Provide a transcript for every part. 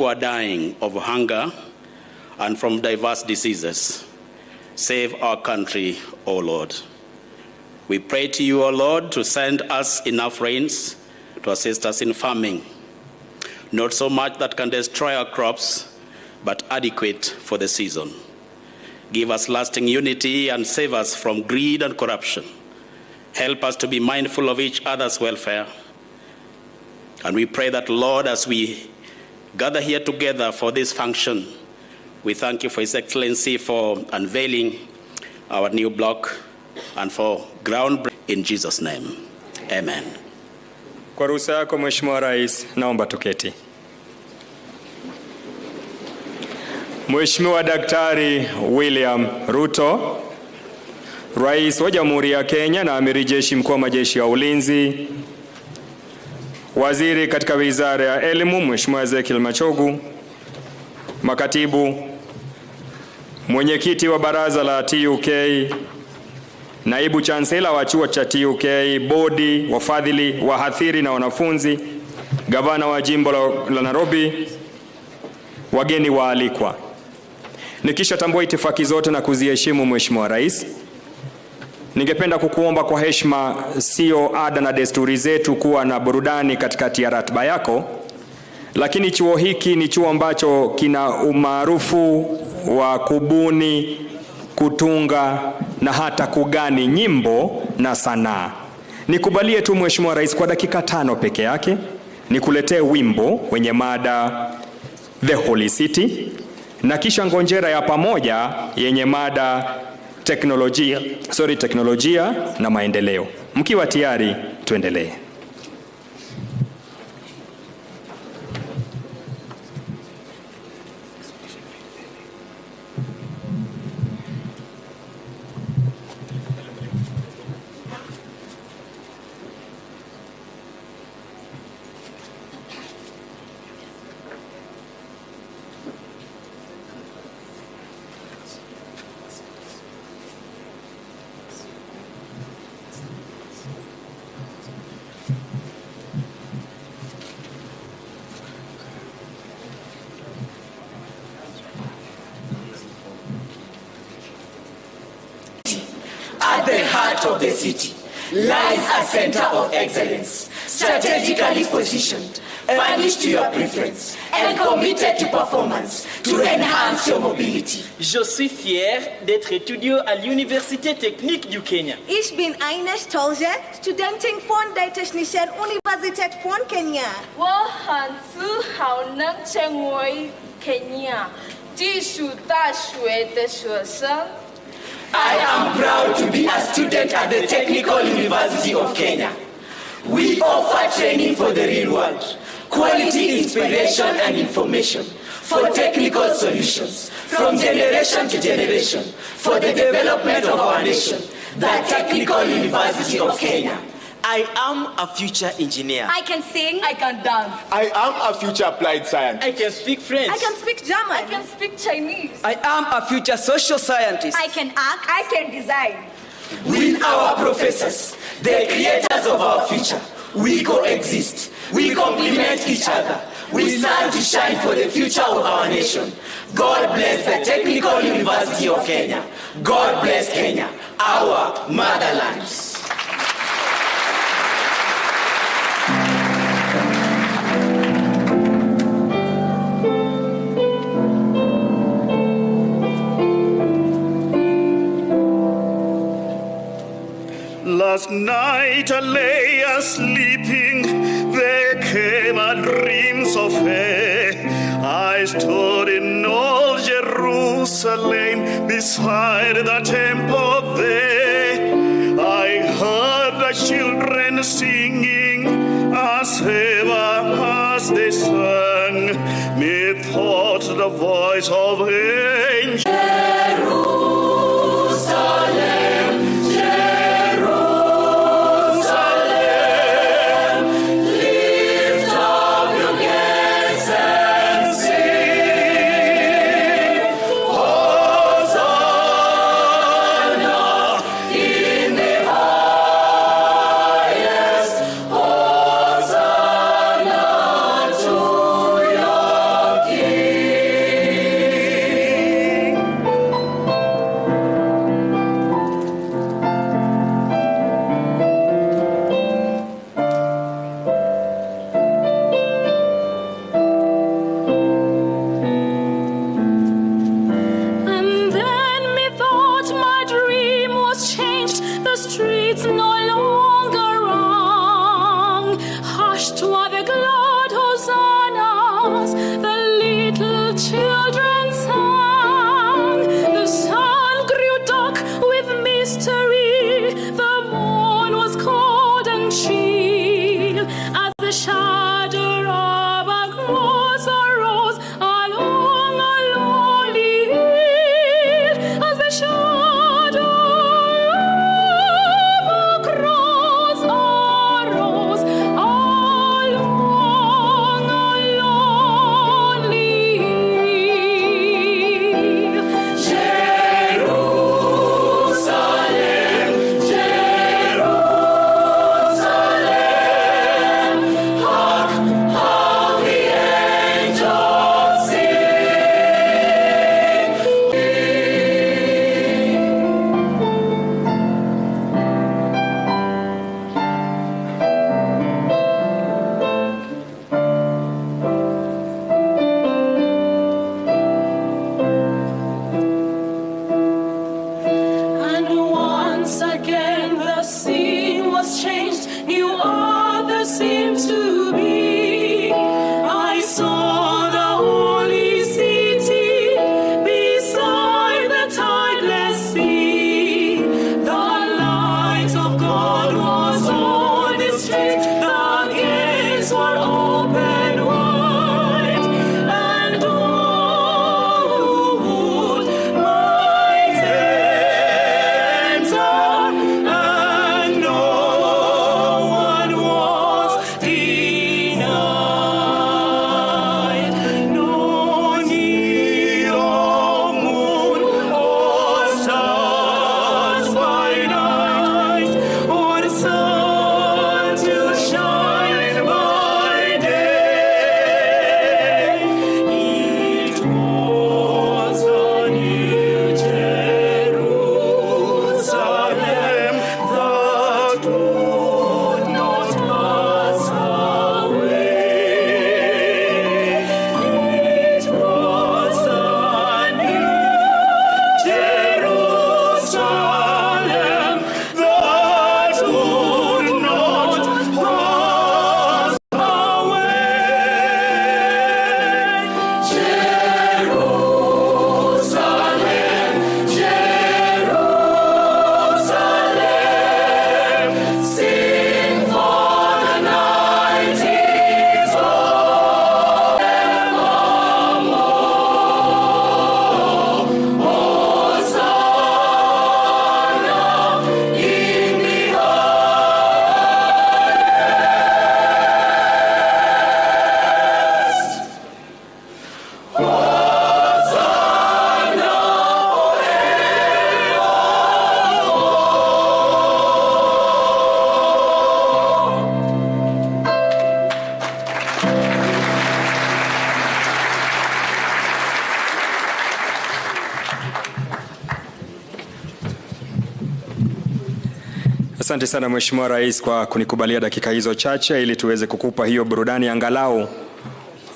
people are dying of hunger and from diverse diseases. Save our country, O Lord. We pray to you, O Lord, to send us enough rains to assist us in farming, not so much that can destroy our crops, but adequate for the season. Give us lasting unity and save us from greed and corruption. Help us to be mindful of each other's welfare. And we pray that, Lord, as we gather here together for this function, we thank you for His Excellency for unveiling our new block and for groundbreaking in Jesus' name. Amen. Kwa ruhusa yako Mheshimiwa Rais, naomba tuketi. Mheshimiwa Daktari William Ruto, Rais wa Jamhuri ya Kenya na Amiri Jeshi Mkuu wa Majeshi ya Ulinzi, Waziri katika Wizara ya Elimu Mheshimiwa Ezekiel Machogu, Makatibu, Mwenyekiti wa Baraza la TUK, Naibu Chancellor wa Chuo cha TUK, Bodi, wafadhili, wahathiri na wanafunzi, Gavana wa Jimbo la Nairobi, wageni waalikwa. Nikisha tambua itifaki zote na kuziheshimu Mheshimiwa Rais, ningependa kukuomba kwa heshima, sio ada na desturi zetu kuwa na burudani katikati ya ratiba yako, lakini chuo hiki ni chuo ambacho kina umaarufu wa kubuni, kutunga na hata kugani nyimbo na sanaa. Nikubalie tu Mheshimiwa Rais kwa dakika 5 peke yake nikuletee wimbo wenye mada The Holy City na kisha ngonjera ya pamoja yenye mada teknolojia na maendeleo. Mkiwa tayari tuendelee. At the heart of the city lies a center of excellence, strategically positioned, furnished to your preference, and committed to performance to enhance your mobility. Je suis fier d'être étudiant à l'Université technique du Kenya. Ich bin eine stolze Studentin von der Technischen Universität von Kenya. 我很自豪能成为 Kenya 技术大学的学生。 I am proud to be a student at the Technical University of Kenya. We offer training for the real world, quality inspiration and information for technical solutions from generation to generation for the development of our nation, the Technical University of Kenya. I am a future engineer. I can sing. I can dance. I am a future applied science. I can speak French. I can speak German. I can speak Chinese. I am a future social scientist. I can act. I can design. With our professors, the creators of our future, we coexist. We complement each other. We stand to shine for the future of our nation. God bless the Technical University of Kenya. God bless Kenya, our motherland. Last night I lay sleeping, there came a dream so fair. I stood in old Jerusalem beside the temple there. I heard the children singing as ever as they sang. Methought the voice of angels. King. Asante sana Mheshimiwa Rais kwa kunikubalia dakika hizo chache ili tuweze kukupa hiyo burudani angalau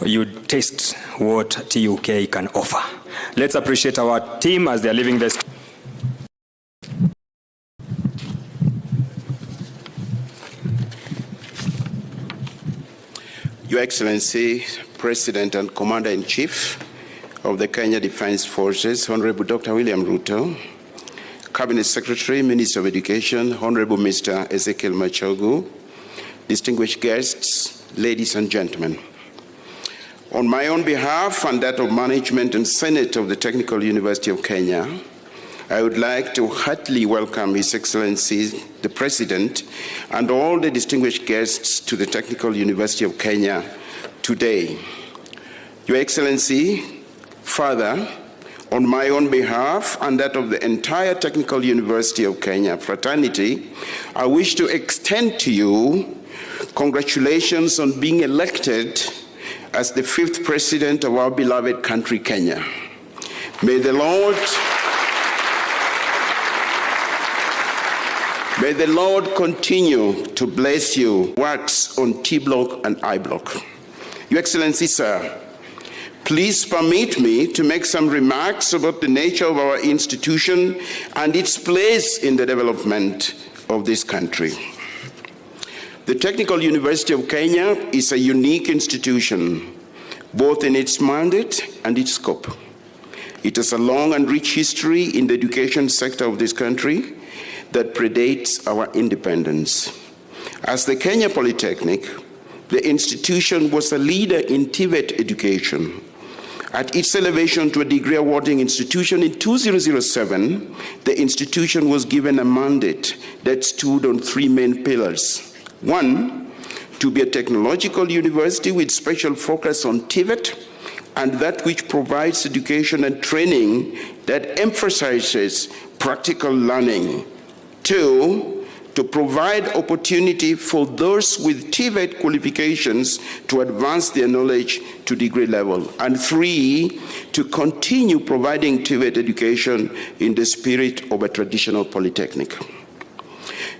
you taste what TUK can offer. Let's appreciate our team as they are leaving this. Your Excellency, President and Commander-in-Chief of the Kenya Defence Forces, Honorable Dr. William Ruto, Cabinet Secretary, Minister of Education, Honorable Mr. Ezekiel Machogu, distinguished guests, ladies and gentlemen. On my own behalf and that of Management and Senate of the Technical University of Kenya, I would like to heartily welcome His Excellency, the President, and all the distinguished guests to the Technical University of Kenya today. Your Excellency, further, on my own behalf and that of the entire Technical University of Kenya fraternity, I wish to extend to you congratulations on being elected as the 5th President of our beloved country, Kenya. May the Lord continue to bless you. Works on T block and I block. Your Excellency, sir, please permit me to make some remarks about the nature of our institution and its place in the development of this country. The Technical University of Kenya is a unique institution, both in its mandate and its scope. It has a long and rich history in the education sector of this country that predates our independence. As the Kenya Polytechnic, the institution was a leader in TVET education. At its elevation to a degree awarding institution in 2007, the institution was given a mandate that stood on 3 main pillars. 1, to be a technological university with special focus on TVET and that which provides education and training that emphasizes practical learning. 2, to provide opportunity for those with TVET qualifications to advance their knowledge to degree level. And 3, to continue providing TVET education in the spirit of a traditional polytechnic.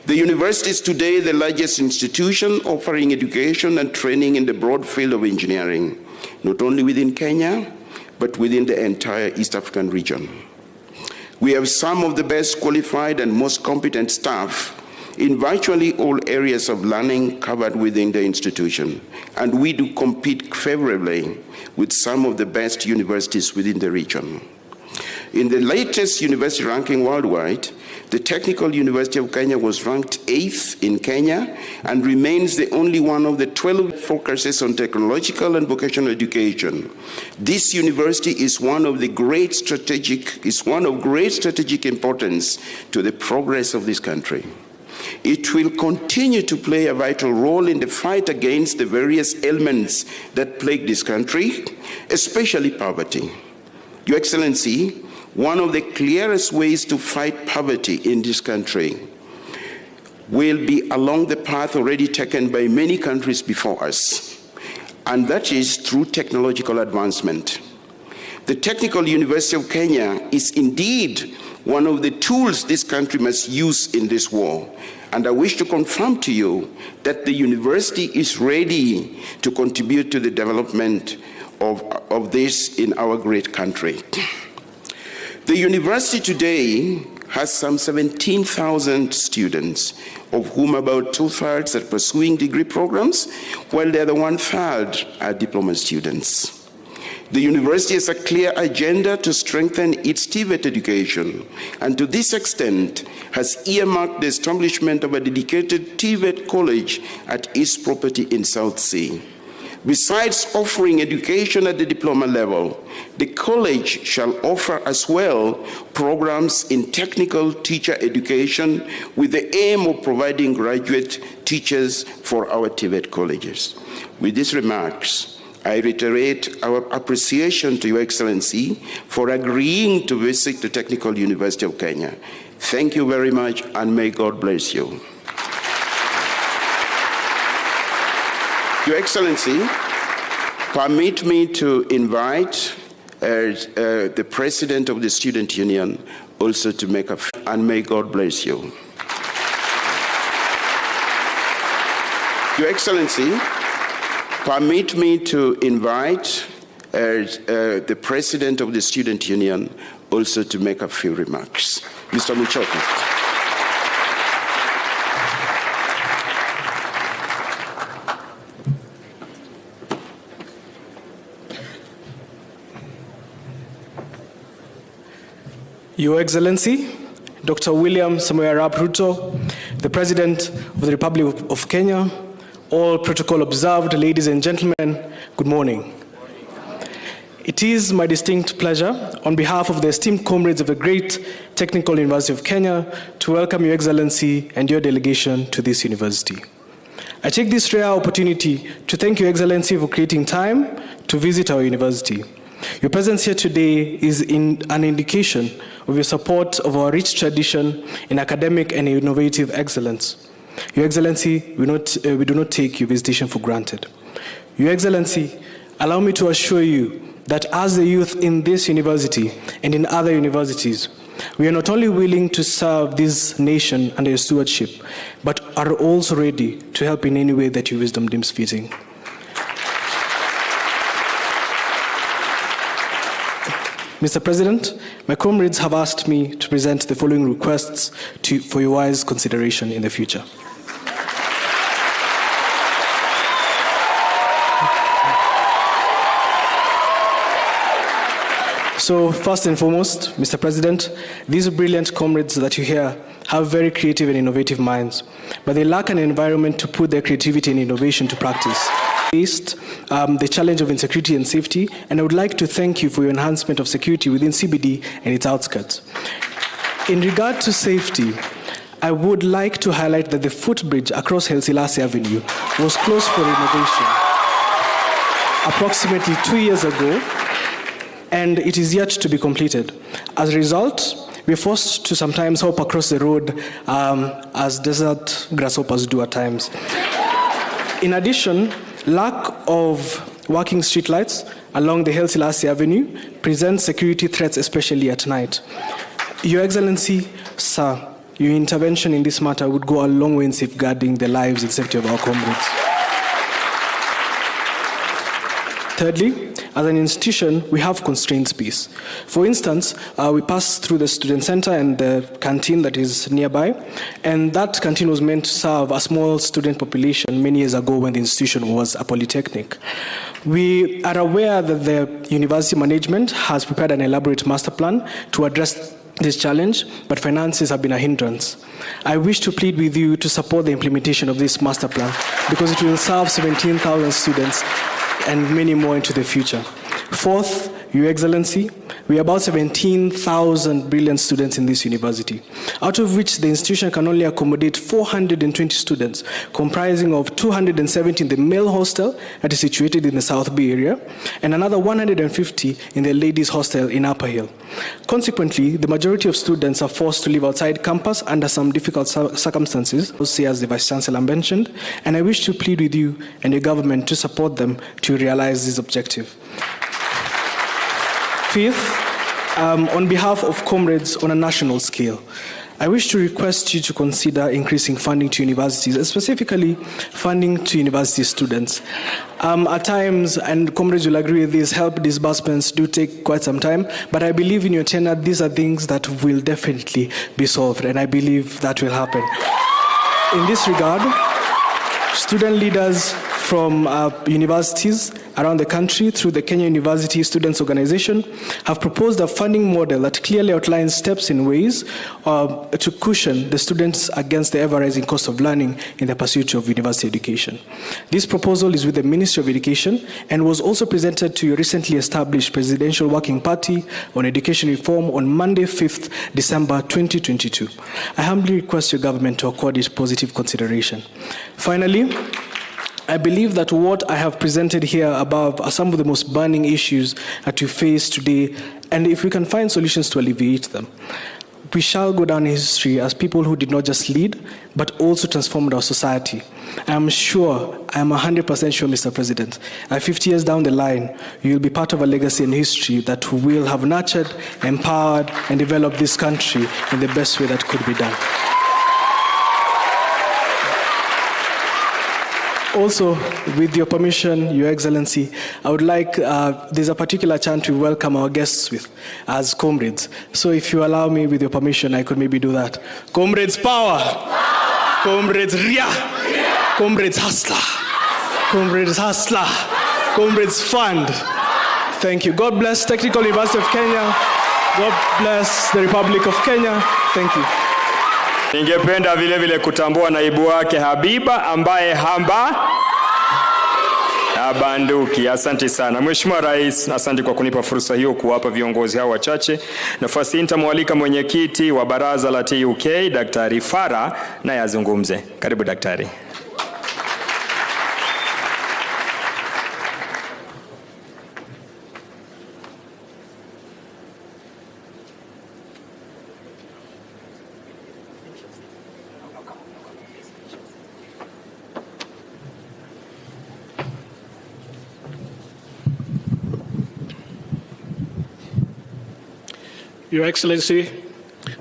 The university is today the largest institution offering education and training in the broad field of engineering, not only within Kenya, but within the entire East African region. We have some of the best qualified and most competent staff in virtually all areas of learning covered within the institution, and we do compete favorably with some of the best universities within the region. In the latest university ranking worldwide, the Technical University of Kenya was ranked 8th in Kenya and remains the only one of the 12 focuses on technological and vocational education. This university is one of great strategic importance to the progress of this country. It will continue to play a vital role in the fight against the various ailments that plague this country, especially poverty. Your Excellency, one of the clearest ways to fight poverty in this country will be along the path already taken by many countries before us, and that is through technological advancement. The Technical University of Kenya is indeed one of the tools this country must use in this war, and I wish to confirm to you that the university is ready to contribute to the development of this in our great country. The university today has some 17,000 students, of whom about 2/3 are pursuing degree programs, while the other 1/3 are diploma students. The university has a clear agenda to strengthen its TVET education, and to this extent has earmarked the establishment of a dedicated TVET college at its property in South Sea. Besides offering education at the diploma level, the college shall offer as well programs in technical teacher education with the aim of providing graduate teachers for our TVET colleges. With these remarks, I reiterate our appreciation to Your Excellency for agreeing to visit the Technical University of Kenya. Thank you very much, and may God bless you. Your Excellency, permit me to invite the President of the Student Union also to make and may God bless you. Your Excellency, permit me to invite the President of the Student Union also to make a few remarks. Mr. Muchoka. Your Excellency, Dr. William Samoei Arap Ruto, the President of the Republic of Kenya, all protocol observed, ladies and gentlemen, good morning. It is my distinct pleasure, on behalf of the esteemed comrades of the great Technical University of Kenya, to welcome Your Excellency and your delegation to this university. I take this rare opportunity to thank Your Excellency for creating time to visit our university. Your presence here today is an indication of your support of our rich tradition in academic and innovative excellence. Your Excellency, we do not take your visitation for granted. Your Excellency, allow me to assure you that as the youth in this university and in other universities, we are not only willing to serve this nation under your stewardship, but are also ready to help in any way that your wisdom deems fitting. Mr. President, my comrades have asked me to present the following requests for your wise consideration in the future. So first and foremost, Mr. President, these brilliant comrades that you hear have very creative and innovative minds, but they lack an environment to put their creativity and innovation to practice. The challenge of insecurity and safety, and I would like to thank you for your enhancement of security within CBD and its outskirts. In regard to safety, I would like to highlight that the footbridge across Haile Selassie Avenue was closed for renovation approximately 2 years ago, and it is yet to be completed. As a result, we're forced to sometimes hop across the road as desert grasshoppers do at times. In addition, lack of working streetlights along the Haile Selassie Avenue presents security threats, especially at night. Your Excellency, sir, your intervention in this matter would go a long way in safeguarding the lives and safety of our comrades. Thirdly, as an institution, we have constrained space. For instance, we pass through the student center and the canteen that is nearby, and that canteen was meant to serve a small student population many years ago when the institution was a polytechnic. We are aware that the university management has prepared an elaborate master plan to address this challenge, but finances have been a hindrance. I wish to plead with you to support the implementation of this master plan because it will serve 17,000 students and many more into the future. Fourth, Your Excellency, we are about 17,000 brilliant students in this university, out of which the institution can only accommodate 420 students, comprising of 270 in the male hostel that is situated in the South Bay area, and another 150 in the ladies' hostel in Upper Hill. Consequently, the majority of students are forced to live outside campus under some difficult circumstances, as the Vice Chancellor mentioned, and I wish to plead with you and your government to support them to realize this objective. Fifth, on behalf of comrades on a national scale, I wish to request you to consider increasing funding to universities, specifically funding to university students. At times, and comrades will agree with this, help disbursements do take quite some time, but I believe in your tenure, these are things that will definitely be solved, and I believe that will happen. In this regard, student leaders from universities around the country through the Kenya University Students Organization have proposed a funding model that clearly outlines steps and ways to cushion the students against the ever-rising cost of learning in the pursuit of university education. This proposal is with the Ministry of Education and was also presented to your recently established Presidential Working Party on Education Reform on Monday, 5th December 2022. I humbly request your government to accord it positive consideration. Finally, I believe that what I have presented here above are some of the most burning issues that we face today, and if we can find solutions to alleviate them, we shall go down in history as people who did not just lead, but also transformed our society. I am 100% sure, Mr. President, that 50 years down the line, you will be part of a legacy in history that will have nurtured, empowered, and developed this country in the best way that could be done. Also, with your permission, Your Excellency, I would like, there's a particular chant we welcome our guests with as comrades. So if you allow me, with your permission, I could maybe do that. Comrades power! Comrades Ria! Comrades hustler! Comrades hustler! Comrades fund! Thank you. God bless Technical University of Kenya. God bless the Republic of Kenya. Thank you. Ningependa vile vile kutambua naibu wake Habiba ambaye habanduki. Asante sana. Mheshimiwa Rais, asante kwa kunipa fursa hiyo kuwapa viongozi hao wachache. Nafasi hii nitamwalika mwenyekiti wa baraza la TUK, Daktari Farah, naye azungumze. Karibu daktari. Your Excellency,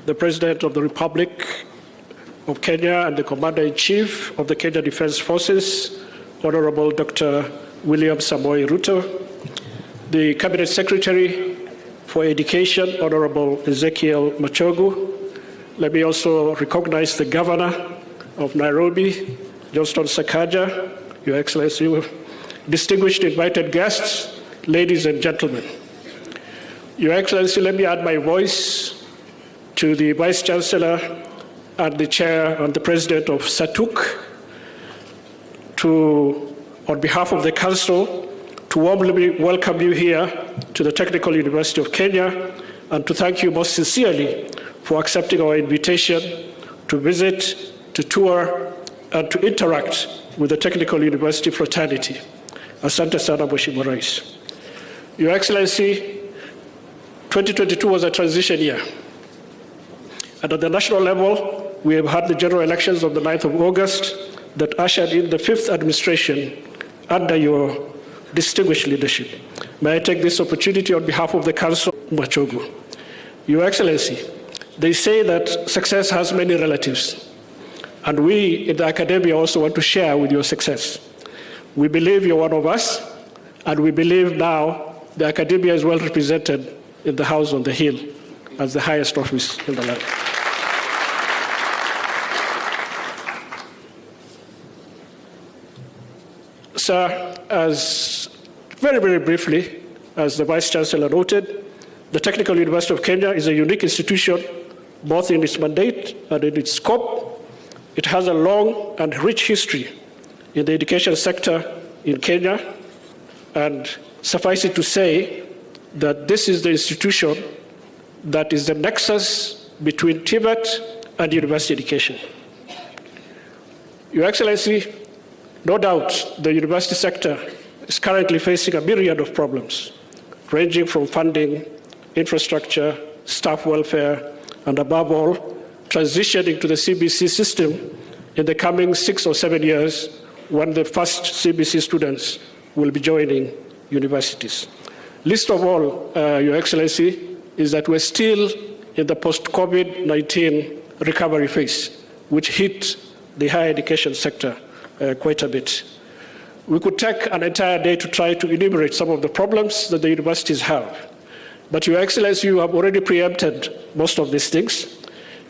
the President of the Republic of Kenya and the Commander-in-Chief of the Kenya Defense Forces, Honorable Dr. William Samoei Ruto, the Cabinet Secretary for Education, Honorable Ezekiel Machogu. Let me also recognize the Governor of Nairobi, Johnston Sakaja, Your Excellency, distinguished invited guests, ladies and gentlemen. Your Excellency, let me add my voice to the Vice Chancellor and the Chair and the President of SATUK on behalf of the Council, to warmly welcome you here to the Technical University of Kenya and to thank you most sincerely for accepting our invitation to visit, to tour, and to interact with the Technical University fraternity. Asante sana, Mheshimiwa Rais. Your Excellency, 2022 was a transition year. And at the national level, we have had the general elections on the 9th of August that ushered in the 5th administration under your distinguished leadership. May I take this opportunity on behalf of the Council, Machogu. Your Excellency, they say that success has many relatives, and we in the academia also want to share with your success. We believe you're one of us, and we believe now the academia is well represented in the House on the Hill as the highest office in the land. Sir, as very, very briefly, as the Vice Chancellor noted, the Technical University of Kenya is a unique institution, both in its mandate and in its scope. It has a long and rich history in the education sector in Kenya, and suffice it to say that this is the institution that is the nexus between TVET and university education. Your Excellency, no doubt the university sector is currently facing a myriad of problems, ranging from funding, infrastructure, staff welfare, and above all, transitioning to the CBC system in the coming 6 or 7 years when the first CBC students will be joining universities. Least of all, Your Excellency, is that we're still in the post-COVID-19 recovery phase, which hit the higher education sector quite a bit. We could take an entire day to try to enumerate some of the problems that the universities have. But Your Excellency, you have already preempted most of these things.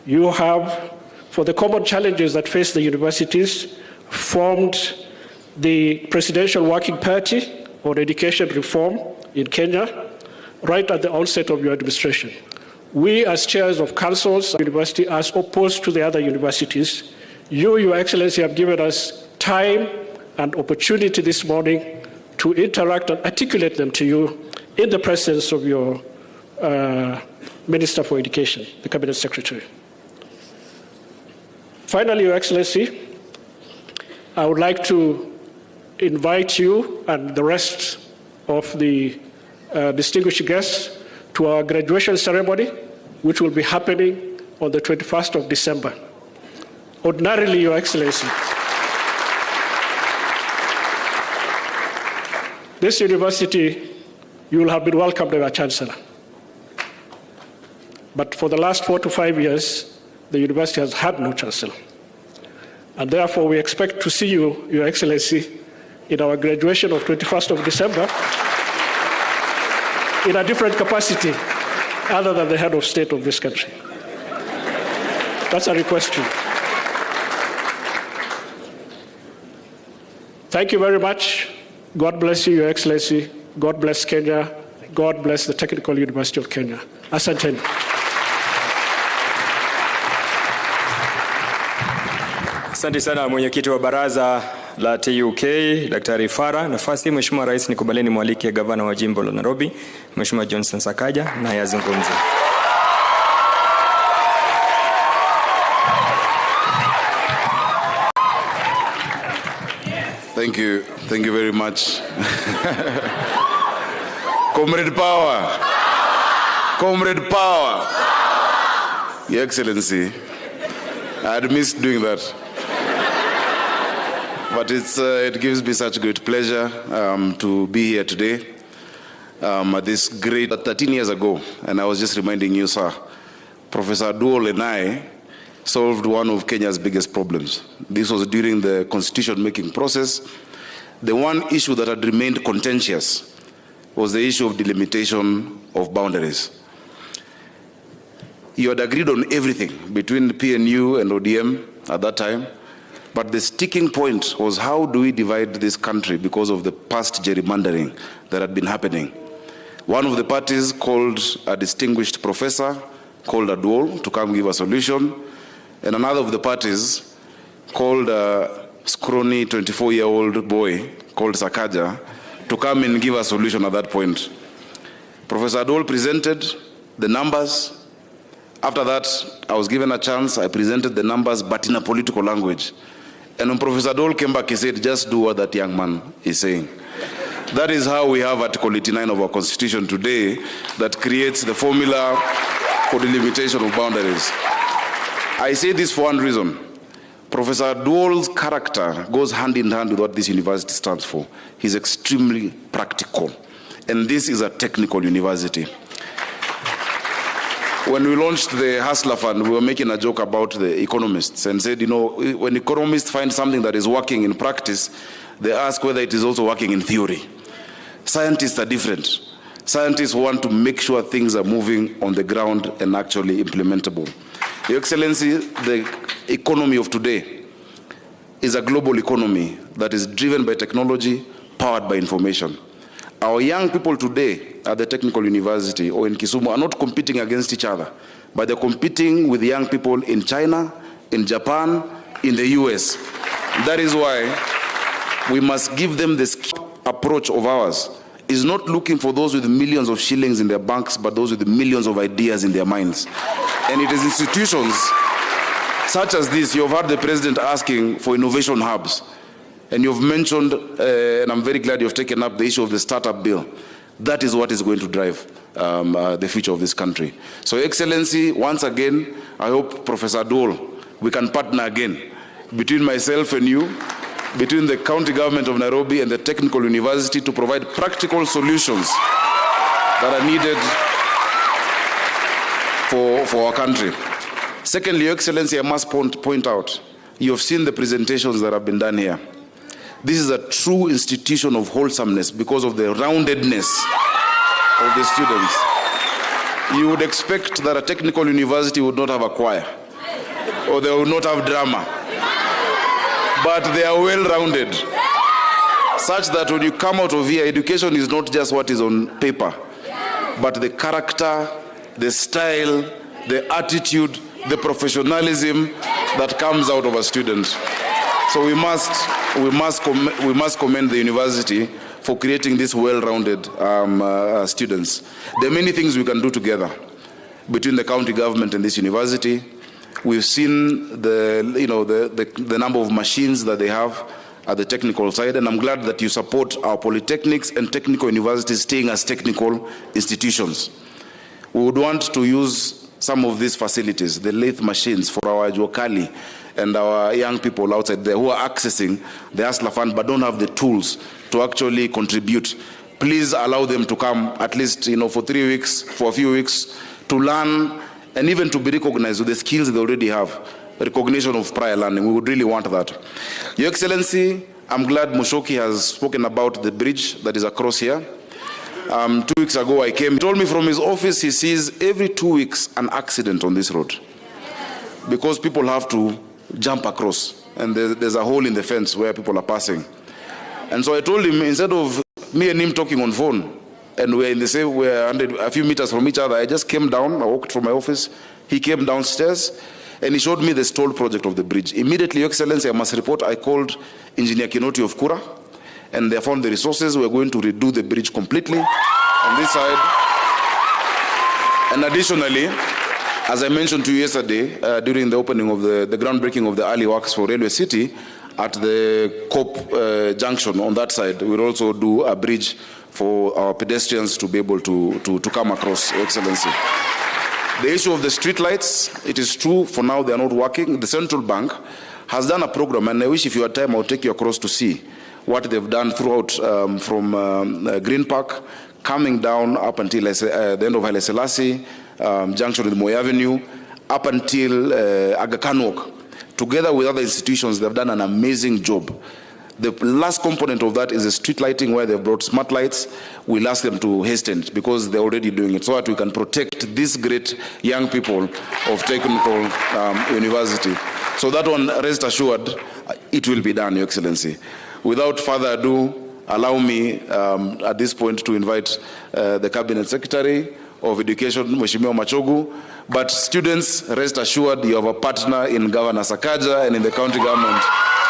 You have, for the common challenges that face the universities, formed the Presidential Working Party on Education Reform in Kenya, right at the onset of your administration. We, as chairs of councils of university, as opposed to the other universities, you, Your Excellency, have given us time and opportunity this morning to interact and articulate them to you in the presence of your Minister for Education, the Cabinet Secretary. Finally, Your Excellency, I would like to invite you and the rest of the distinguished guests to our graduation ceremony, which will be happening on the 21st of December. Ordinarily, Your Excellency, this university, you will have been welcomed by our Chancellor. But for the last 4 to 5 years, the university has had no Chancellor. And therefore, we expect to see you, Your Excellency, in our graduation of 21st of December in a different capacity other than the head of state of this country. That's a request to you. Thank you very much. God bless you, Your Excellency. God bless Kenya. God bless the Technical University of Kenya. Asanteni. Asante sana mwenyekiti wa baraza la TUK, Daktari Farah. Nafasi Mheshimiwa Rais, nikubaleni mwalike gavana wa jimbo la Nairobi, Mheshimiwa Johnson Sakaja, na yazungumze. Thank you very much. Comrade Power, Your Excellency, I had missed doing that. But it gives me such great pleasure to be here today at this great 13 years ago. And I was just reminding you, sir, Professor Duol and I solved one of Kenya's biggest problems. This was during the constitution-making process. The one issue that had remained contentious was the issue of delimitation of boundaries. You had agreed on everything between PNU and ODM at that time, but the sticking point was how do we divide this country because of the past gerrymandering that had been happening. One of the parties called a distinguished professor, called a dual, to come give a solution, and another of the parties called a scrawny 24-year-old boy called Sakaja to come and give a solution at that point. Professor Adol presented the numbers. After that, I was given a chance. I presented the numbers, but in a political language. And when Professor Adol came back, he said, just do what that young man is saying. That is how we have Article 89 of our Constitution today that creates the formula for the limitation of boundaries. I say this for one reason. Professor Duol's character goes hand in hand with what this university stands for. He's extremely practical. And this is a technical university. When we launched the Hustler Fund, we were making a joke about the economists and said, you know, when economists find something that is working in practice, they ask whether it is also working in theory. Scientists are different. Scientists want to make sure things are moving on the ground and actually implementable. Your Excellency, the economy of today is a global economy that is driven by technology, powered by information. Our young people today at the Technical University or in Kisumu are not competing against each other, but they're competing with young people in China, in Japan, in the US. That is why we must give them this approach of ours. Is not looking for those with millions of shillings in their banks, but those with millions of ideas in their minds. And it is institutions such as this. You've heard the president asking for innovation hubs. And you've mentioned, and I'm very glad you've taken up the issue of the startup bill. That is what is going to drive the future of this country. So, Excellency, once again, I hope, Professor Dole, we can partner again between myself and you, between the county government of Nairobi and the Technical University to provide practical solutions that are needed for our country. Secondly, Your Excellency, I must point out, you have seen the presentations that have been done here. This is a true institution of wholesomeness because of the roundedness of the students. You would expect that a technical university would not have a choir, or they would not have drama. But they are well-rounded, such that when you come out of here, education is not just what is on paper, but the character, the style, the attitude, the professionalism that comes out of a student. So we must commend the university for creating these well-rounded students. There are many things we can do together between the county government and this university. We've seen the number of machines that they have at the technical side, and I'm glad that you support our polytechnics and technical universities staying as technical institutions. We would want to use some of these facilities, the lathe machines, for our Juakali and our young people outside there who are accessing the Hustler Fund but don't have the tools to actually contribute. Please allow them to come at least for 3 weeks, for a few weeks, to learn and even to be recognized with the skills they already have recognition of prior learning. We would really want that. Your Excellency, I'm glad Mushoki has spoken about the bridge that is across here. 2 weeks ago I came, he told me from his office he sees every 2 weeks an accident on this road because people have to jump across and there's a hole in the fence where people are passing. And so I told him, instead of me and him talking on phone and we're in the same, we're a few meters from each other, I just came down, I walked from my office, he came downstairs and he showed me the stall project of the bridge. Immediately, Your Excellency, I must report, I called Engineer Kinoti of Kura, and they found the resources. We're going to redo the bridge completely on this side. And additionally, as I mentioned to you yesterday, during the opening of the groundbreaking of the early works for Railway City, at the COP junction on that side, we'll also do a bridge for our pedestrians to be able to come across, Your Excellency. The issue of the street lights, it is true, for now they are not working. The Central Bank has done a program, and I wish if you had time, I'll take you across to see what they've done throughout from Green Park, coming down up until the end of Haile Selassie, junction with Moi Avenue, up until Aga Khan Walk. Together with other institutions, they've done an amazing job. The last component of that is the street lighting, where they've brought smart lights. We'll ask them to hasten it because they're already doing it, so that we can protect these great young people of Technical University. So that one, rest assured, it will be done, Your Excellency. Without further ado, allow me at this point to invite the Cabinet Secretary of Education, Mheshimiwa Machogu. But students, rest assured, you have a partner in Governor Sakaja and in the county government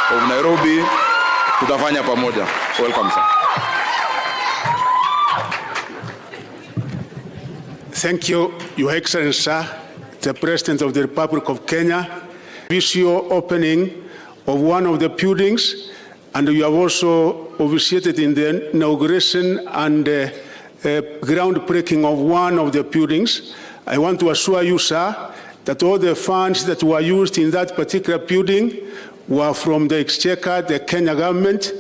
of Nairobi. Tutafanya pamoja. Welcome, sir. Thank you, Your Excellency, sir, the President of the Republic of Kenya. Wish you opening of one of the buildings, and you have also officiated in the inauguration and groundbreaking of one of the buildings. I want to assure you, sir, that all the funds that were used in that particular building were from the Exchequer, the Kenya government,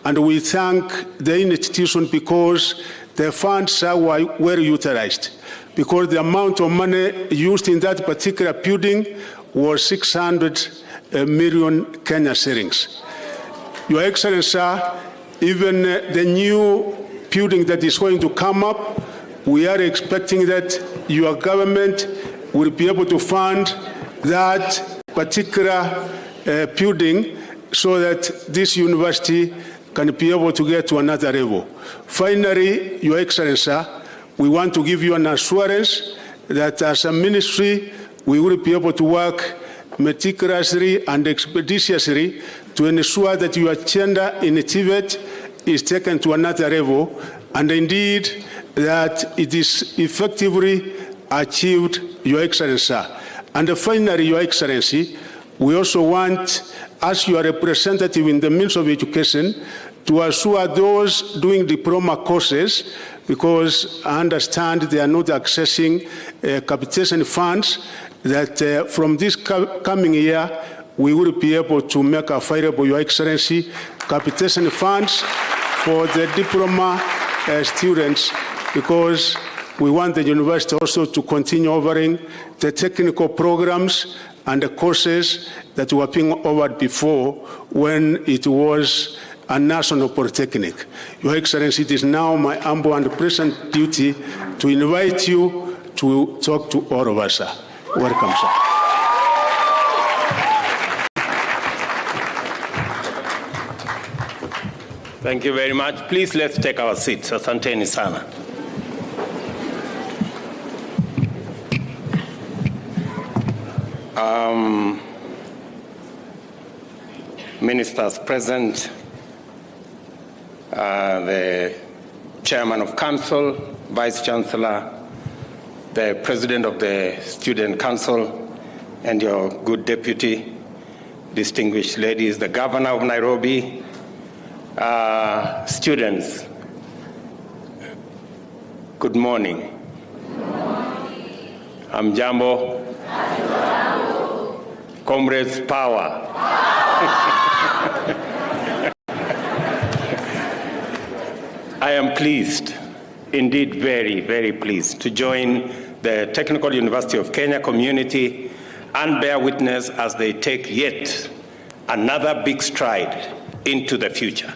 and we thank the institution because the funds were well utilized, because the amount of money used in that particular building was 600 million Kenya shillings. Your Excellency, sir, even the new building that is going to come up, we are expecting that your government will be able to fund that particular building so that this university can be able to get to another level. Finally, Your Excellency, we want to give you an assurance that as a ministry, we will be able to work meticulously and expeditiously to ensure that your agenda in Tibet is taken to another level, and indeed that it is effectively achieved, Your Excellency. And finally, Your Excellency, we also want, as your representative in the Ministry of Education, to assure those doing diploma courses, because I understand they are not accessing capitation funds, that from this coming year, we will be able to make available, Your Excellency, capitation funds for the diploma students, because we want the university also to continue offering the technical programs and the courses that were being offered before when it was a national polytechnic. Your Excellency, it is now my humble and present duty to invite you to talk to all of us, sir. Welcome, sir. Thank you very much. Please, let's take our seats. Asanteni sana. Ministers present, the Chairman of Council, Vice Chancellor, the President of the Student Council, and your good deputy, distinguished ladies, the Governor of Nairobi, students, good morning. Hamjambo. Comrades, power. I am pleased, indeed very, very pleased, to join the Technical University of Kenya community and bear witness as they take yet another big stride into the future.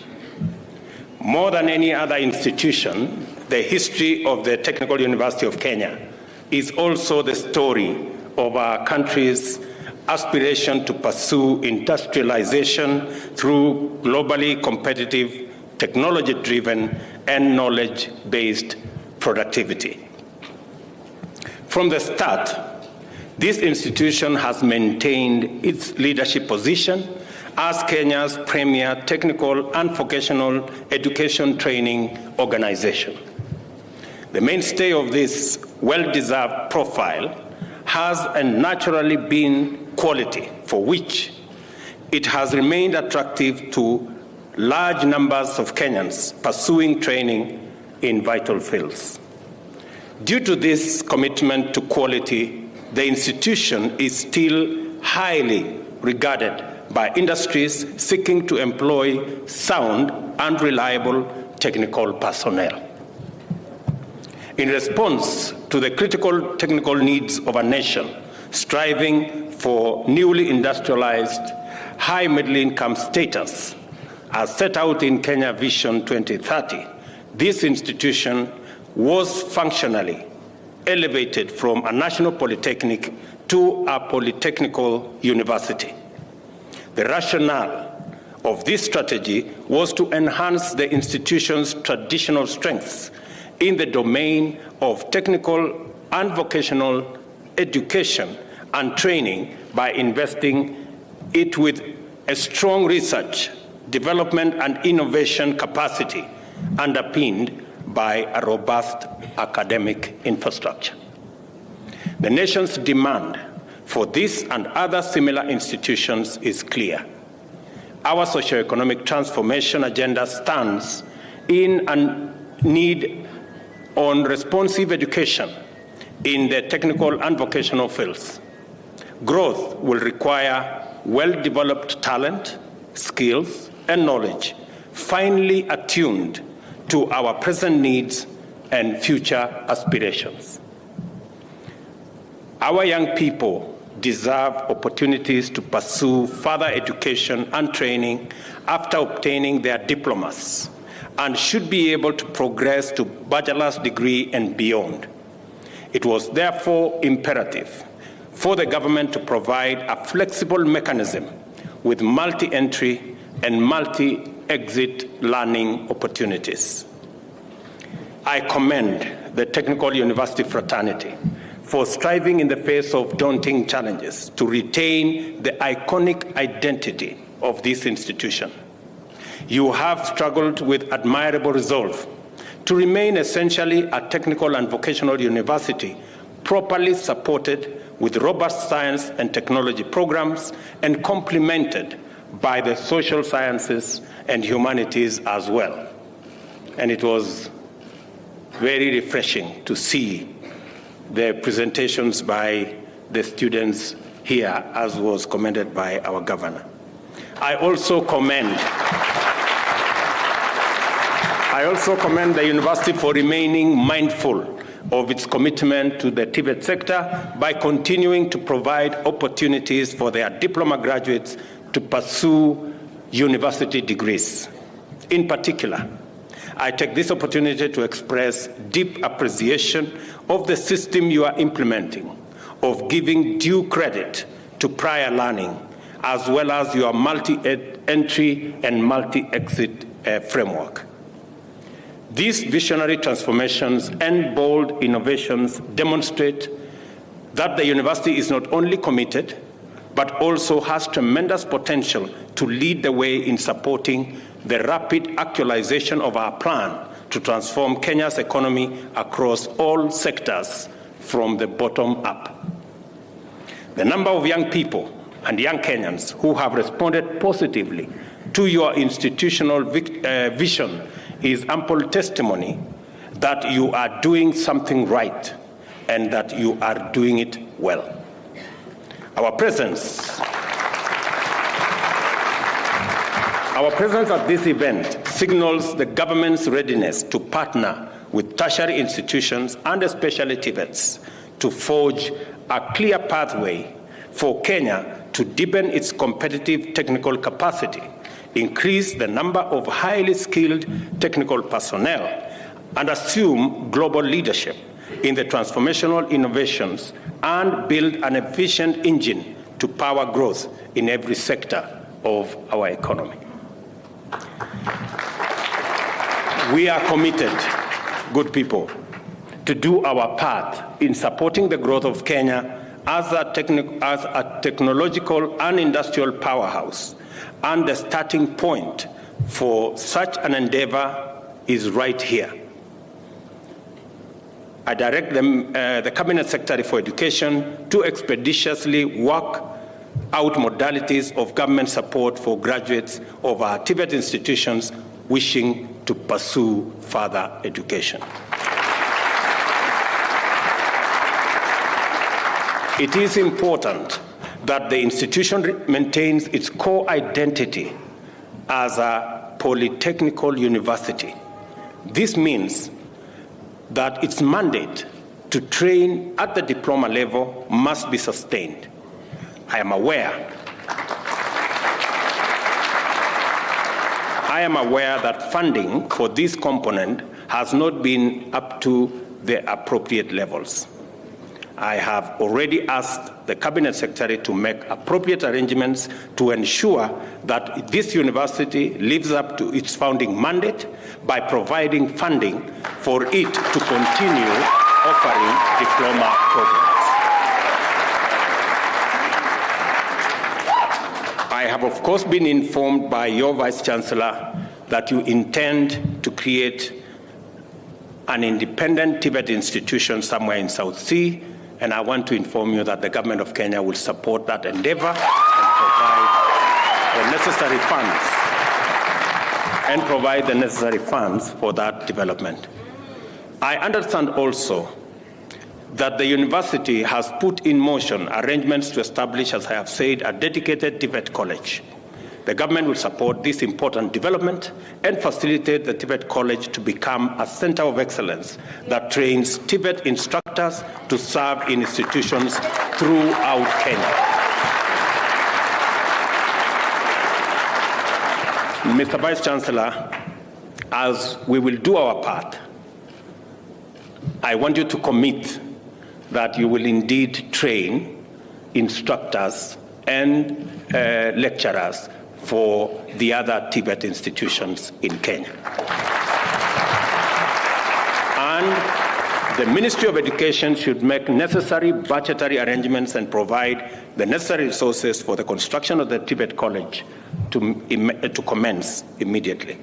More than any other institution, the history of the Technical University of Kenya is also the story of our country's aspiration to pursue industrialization through globally competitive, technology-driven, and knowledge-based productivity. From the start, this institution has maintained its leadership position as Kenya's premier technical and vocational education training organization. The mainstay of this well-deserved profile has and naturally been quality, for which it has remained attractive to large numbers of Kenyans pursuing training in vital fields. Due to this commitment to quality, the institution is still highly regarded by industries seeking to employ sound and reliable technical personnel. In response to the critical technical needs of a nation striving for newly industrialized, high middle-income status, as set out in Kenya Vision 2030, this institution was functionally elevated from a national polytechnic to a polytechnical university. The rationale of this strategy was to enhance the institution's traditional strengths in the domain of technical and vocational education and training by investing it with a strong research, development, and innovation capacity underpinned by a robust academic infrastructure. The nation's demand for this and other similar institutions is clear. Our socio-economic transformation agenda stands in a need on responsive education in the technical and vocational fields. Growth will require well-developed talent, skills, and knowledge, finely attuned to our present needs and future aspirations. Our young people deserve opportunities to pursue further education and training after obtaining their diplomas, and should be able to progress to bachelor's degree and beyond. It was therefore imperative for the government to provide a flexible mechanism with multi-entry and multi-exit learning opportunities. I commend the Technical University fraternity for striving in the face of daunting challenges to retain the iconic identity of this institution. You have struggled with admirable resolve to remain essentially a technical and vocational university, properly supported with robust science and technology programs and complemented by the social sciences and humanities as well. And it was very refreshing to see the presentations by the students here, as was commended by our governor. I also commend the university for remaining mindful of its commitment to the TVET sector by continuing to provide opportunities for their diploma graduates to pursue university degrees. In particular, I take this opportunity to express deep appreciation of the system you are implementing, of giving due credit to prior learning, as well as your multi-entry and multi-exit framework. These visionary transformations and bold innovations demonstrate that the university is not only committed, but also has tremendous potential to lead the way in supporting the rapid actualization of our plan to transform Kenya's economy across all sectors from the bottom up. The number of young people and young Kenyans who have responded positively to your institutional vision is ample testimony that you are doing something right and that you are doing it well. Our presence at this event signals the government's readiness to partner with tertiary institutions and especially TVETs to forge a clear pathway for Kenya to deepen its competitive technical capacity, increase the number of highly skilled technical personnel, and assume global leadership in the transformational innovations and build an efficient engine to power growth in every sector of our economy. We are committed, good people, to do our part in supporting the growth of Kenya as a technological and industrial powerhouse, and the starting point for such an endeavor is right here. I direct the Cabinet Secretary for Education to expeditiously work out modalities of government support for graduates of our TVET institutions wishing to pursue further education. It is important that the institution maintains its core identity as a polytechnical university. This means that its mandate to train at the diploma level must be sustained. I am aware that funding for this component has not been up to the appropriate levels. I have already asked the Cabinet Secretary to make appropriate arrangements to ensure that this university lives up to its founding mandate by providing funding for it to continue offering diploma programs. I have, of course, been informed by your Vice Chancellor that you intend to create an independent TVET institution somewhere in South Sea, and I want to inform you that the government of Kenya will support that endeavor and provide the necessary funds for that development. I understand also that the university has put in motion arrangements to establish, as I have said, a dedicated TVET college. The government will support this important development and facilitate the TVET college to become a center of excellence that trains TVET instructors to serve in institutions throughout Kenya. Mr. Vice Chancellor, as we will do our part, I want you to commit that you will indeed train instructors and lecturers for the other TVET institutions in Kenya. And the Ministry of Education should make necessary budgetary arrangements and provide the necessary resources for the construction of the TVET college to commence immediately.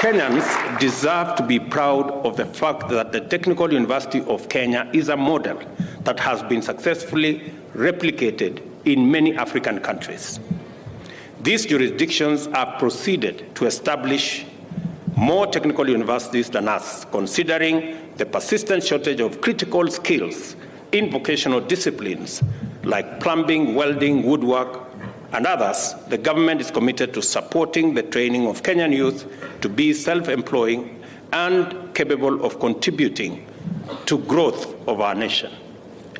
Kenyans deserve to be proud of the fact that the Technical University of Kenya is a model that has been successfully replicated in many African countries. These jurisdictions have proceeded to establish more technical universities than us, considering the persistent shortage of critical skills in vocational disciplines like plumbing, welding, woodwork, and others. The government is committed to supporting the training of Kenyan youth to be self-employing and capable of contributing to growth of our nation.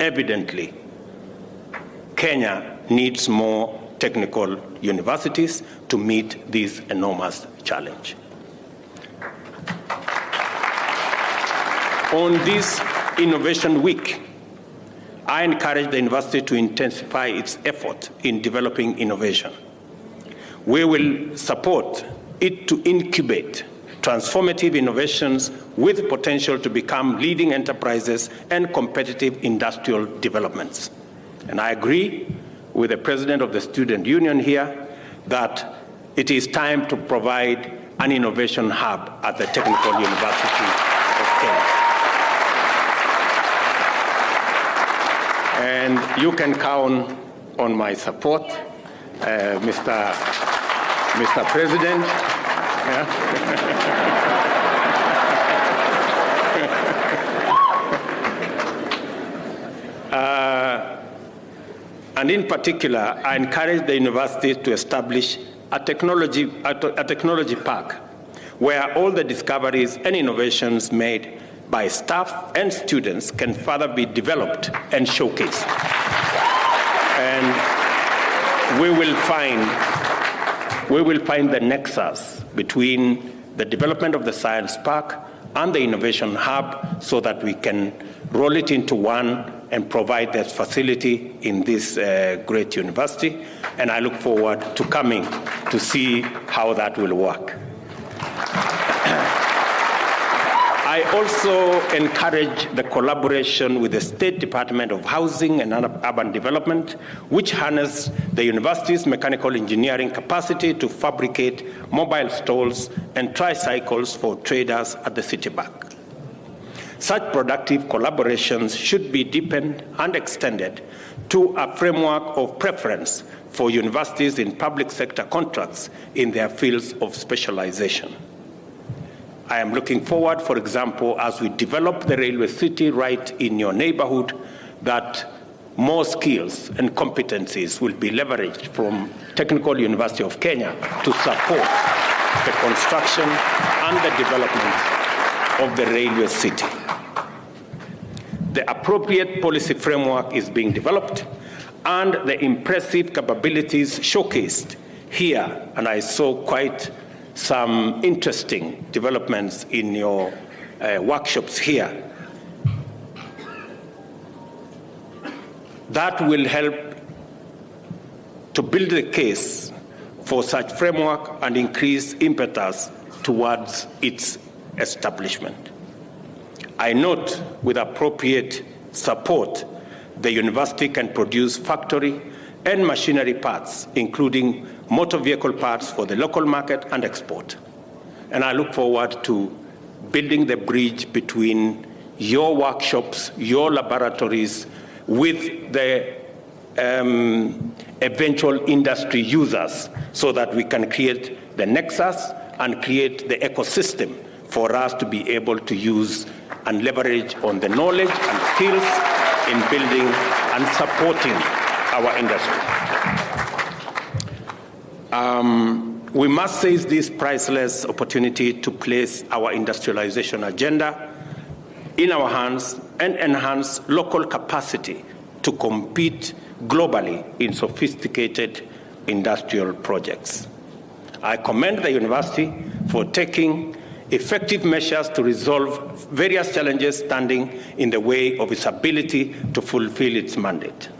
Evidently, Kenya needs more technical universities to meet this enormous challenge. On this Innovation Week, I encourage the university to intensify its effort in developing innovation. We will support it to incubate transformative innovations with potential to become leading enterprises and competitive industrial developments. And I agree with the President of the Student Union here that it is time to provide an innovation hub at the Technical University of Kenya. And you can count on my support, Mr. President. Yeah. And in particular, I encourage the university to establish a technology park where all the discoveries and innovations made by staff and students can further be developed and showcased. And we will find the nexus between the development of the Science Park and the Innovation Hub so that we can roll it into one and provide that facility in this great university. And I look forward to coming to see how that will work. I also encourage the collaboration with the State Department of Housing and Urban Development, which harness the university's mechanical engineering capacity to fabricate mobile stalls and tricycles for traders at the city back. Such productive collaborations should be deepened and extended to a framework of preference for universities in public sector contracts in their fields of specialization. I am looking forward, for example, as we develop the railway city right in your neighborhood, that more skills and competencies will be leveraged from Technical University of Kenya to support the construction and the development of the railway city. The appropriate policy framework is being developed, and the impressive capabilities showcased here, and I saw quite some interesting developments in your workshops here, that will help to build the case for such framework and increase impetus towards its establishment. I note with appropriate support, the university can produce factory and machinery parts, including motor vehicle parts for the local market and export. And I look forward to building the bridge between your workshops, your laboratories, with the eventual industry users, so that we can create the nexus and create the ecosystem for us to be able to use and leverage on the knowledge and skills in building and supporting our industry. We must seize this priceless opportunity to place our industrialization agenda in our hands and enhance local capacity to compete globally in sophisticated industrial projects. I commend the university for taking effective measures to resolve various challenges standing in the way of its ability to fulfill its mandate.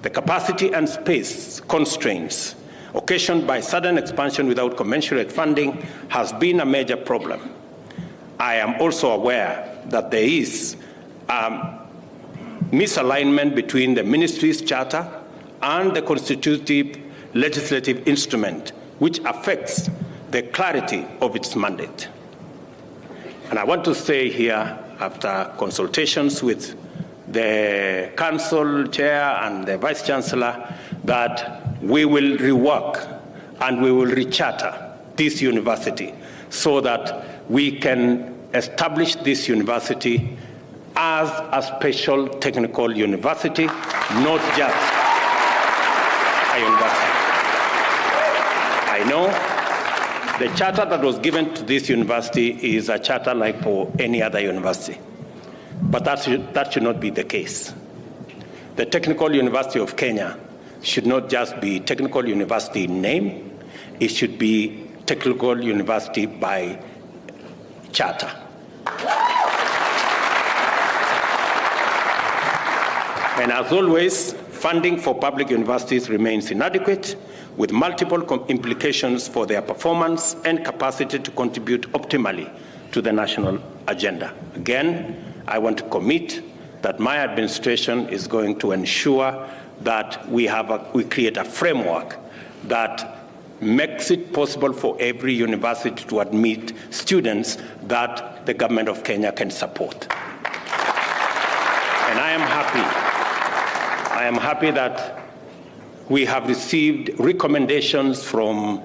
The capacity and space constraints occasioned by sudden expansion without commensurate funding has been a major problem. I am also aware that there is misalignment between the ministry's charter and the constitutive legislative instrument, which affects the clarity of its mandate. And I want to say here, after consultations with the council chair and the vice chancellor, that we will rework and we will recharter this university so that we can establish this university as a special technical university, not just a university. I know the charter that was given to this university is a charter like for any other university, but that should not be the case. The Technical University of Kenya should not just be Technical University in name, it should be Technical University by charter. And as always, funding for public universities remains inadequate, with multiple implications for their performance and capacity to contribute optimally to the national agenda. Again, I want to commit that my administration is going to ensure that we create a framework that makes it possible for every university to admit students that the government of Kenya can support. And I am happy that we have received recommendations from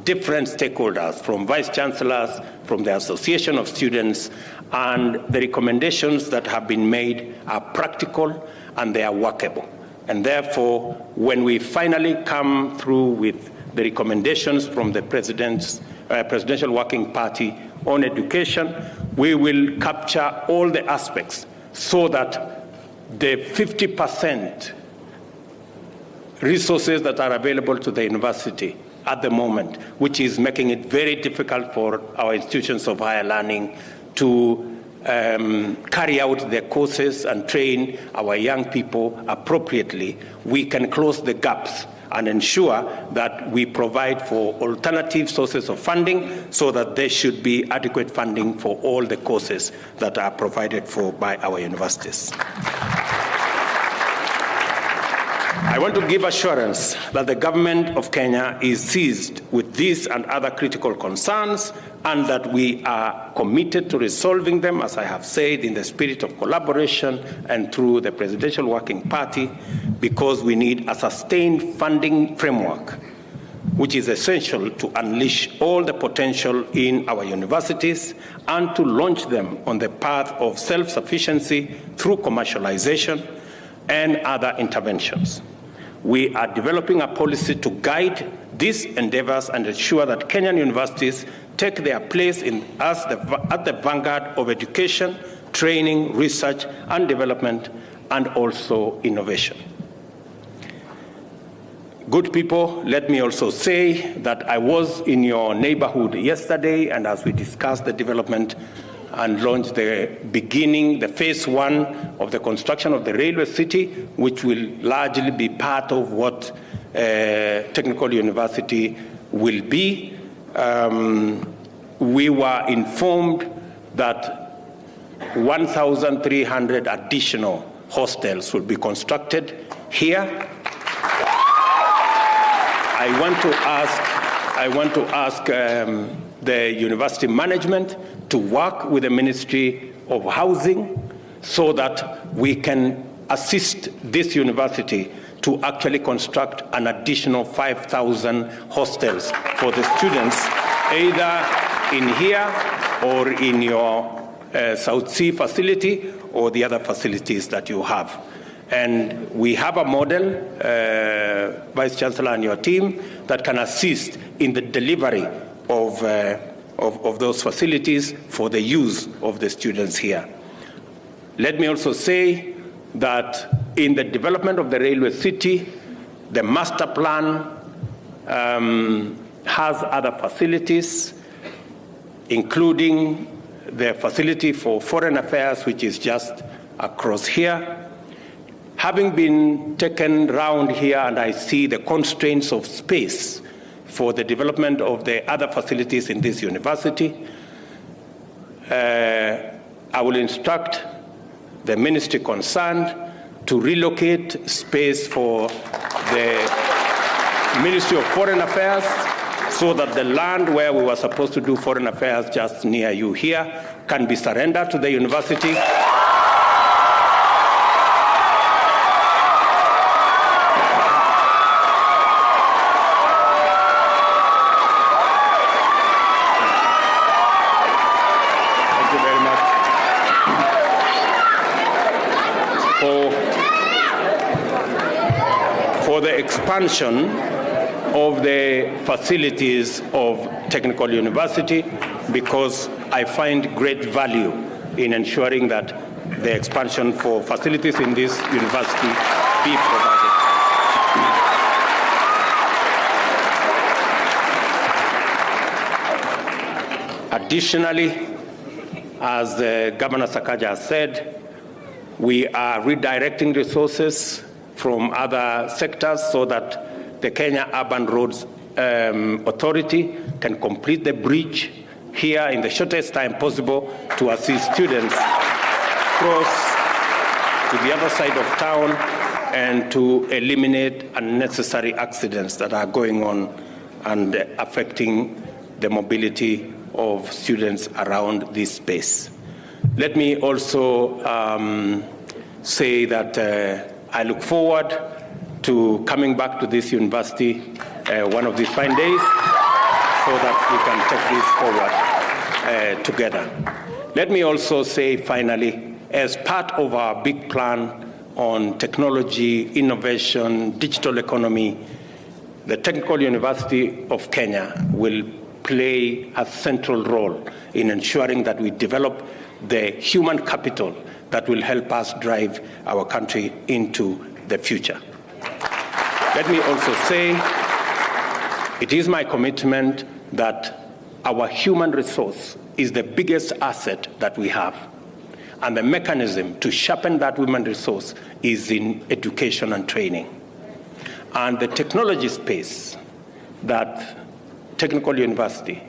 different stakeholders, from vice chancellors, from the Association of Students, and the recommendations that have been made are practical and they are workable. And therefore, when we finally come through with the recommendations from the Presidential Working Party on education, we will capture all the aspects so that the 50% resources that are available to the university at the moment, which is making it very difficult for our institutions of higher learning to carry out their courses and train our young people appropriately, we can close the gaps and ensure that we provide for alternative sources of funding so that there should be adequate funding for all the courses that are provided for by our universities. I want to give assurance that the government of Kenya is seized with these and other critical concerns, and that we are committed to resolving them, as I have said, in the spirit of collaboration and through the Presidential Working Party, because we need a sustained funding framework, which is essential to unleash all the potential in our universities and to launch them on the path of self-sufficiency through commercialization and other interventions. We are developing a policy to guide these endeavors and ensure that Kenyan universities take their place at the vanguard of education, training, research and development, and also innovation. Good people, let me also say that I was in your neighborhood yesterday, and as we discussed the development and launched the phase 1 of the construction of the railway city, which will largely be part of what Technical University will be. We were informed that 1,300 additional hostels will be constructed here. I want to ask the university management to work with the Ministry of Housing so that we can assist this university to actually construct an additional 5,000 hostels for the students, either in here or in your South Sea facility or the other facilities that you have. And we have a model, Vice Chancellor and your team, that can assist in the delivery of those facilities for the use of the students here. Let me also say that in the development of the railway city, the master plan has other facilities, including the facility for foreign affairs, which is just across here. Having been taken round here and I see the constraints of space for the development of the other facilities in this university, I will instruct the ministry concerned to relocate space for the Ministry of Foreign Affairs so that the land where we were supposed to do foreign affairs just near you here can be surrendered to the university. For the expansion of the facilities of Technical University, because I find great value in ensuring that the expansion for facilities in this university be provided. Additionally, as Governor Sakaja has said, we are redirecting resources from other sectors so that the Kenya Urban Roads Authority can complete the bridge here in the shortest time possible to assist students cross to the other side of town and to eliminate unnecessary accidents that are going on and affecting the mobility of students around this space. Let me also say that I look forward to coming back to this university one of these fine days so that we can take this forward together. Let me also say finally, as part of our big plan on technology, innovation, digital economy, the Technical University of Kenya will play a central role in ensuring that we develop the human capital that will help us drive our country into the future. Let me also say, it is my commitment that our human resource is the biggest asset that we have. And the mechanism to sharpen that human resource is in education and training. And the technology space that Technical University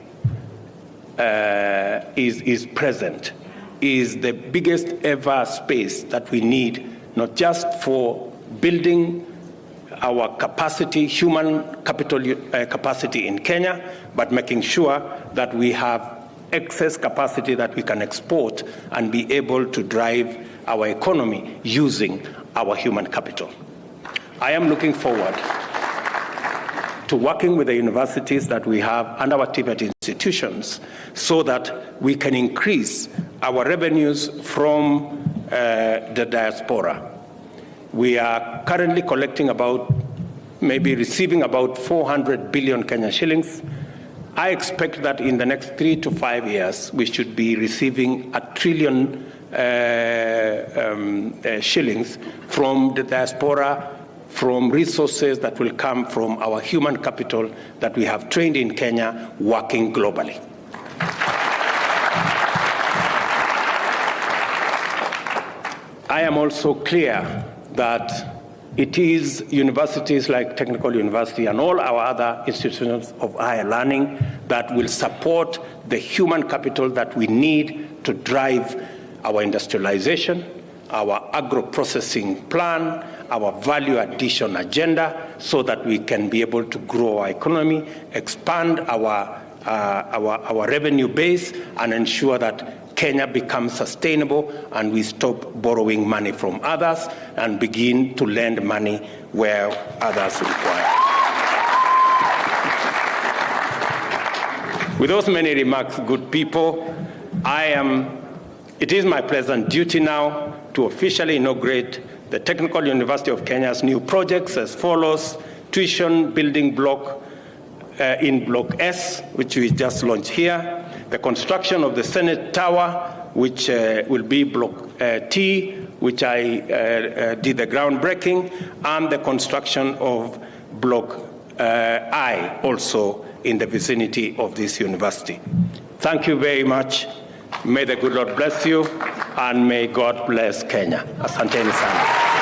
is present is the biggest ever space that we need, not just for building our capacity, human capital capacity in Kenya, but making sure that we have excess capacity that we can export and be able to drive our economy using our human capital. I am looking forward to working with the universities that we have and our TVET institutions so that we can increase our revenues from the diaspora. We are currently collecting receiving about 400 billion Kenya shillings. I expect that in the next 3 to 5 years, we should be receiving 1 trillion shillings from the diaspora, from resources that will come from our human capital that we have trained in Kenya working globally. I am also clear that it is universities like Technical University and all our other institutions of higher learning that will support the human capital that we need to drive our industrialization, our agro-processing plan, our value addition agenda, so that we can be able to grow our economy, expand our revenue base, and ensure that Kenya becomes sustainable and we stop borrowing money from others and begin to lend money where others require. With those many remarks, good people, it is my pleasant duty now to officially inaugurate the Technical University of Kenya's new projects as follows: tuition building block in Block S, which we just launched here, the construction of the Senate Tower, which will be Block T, which I did the groundbreaking, and the construction of Block I, also in the vicinity of this university. Thank you very much. May the good Lord bless you, and may God bless Kenya. Asanteni sana.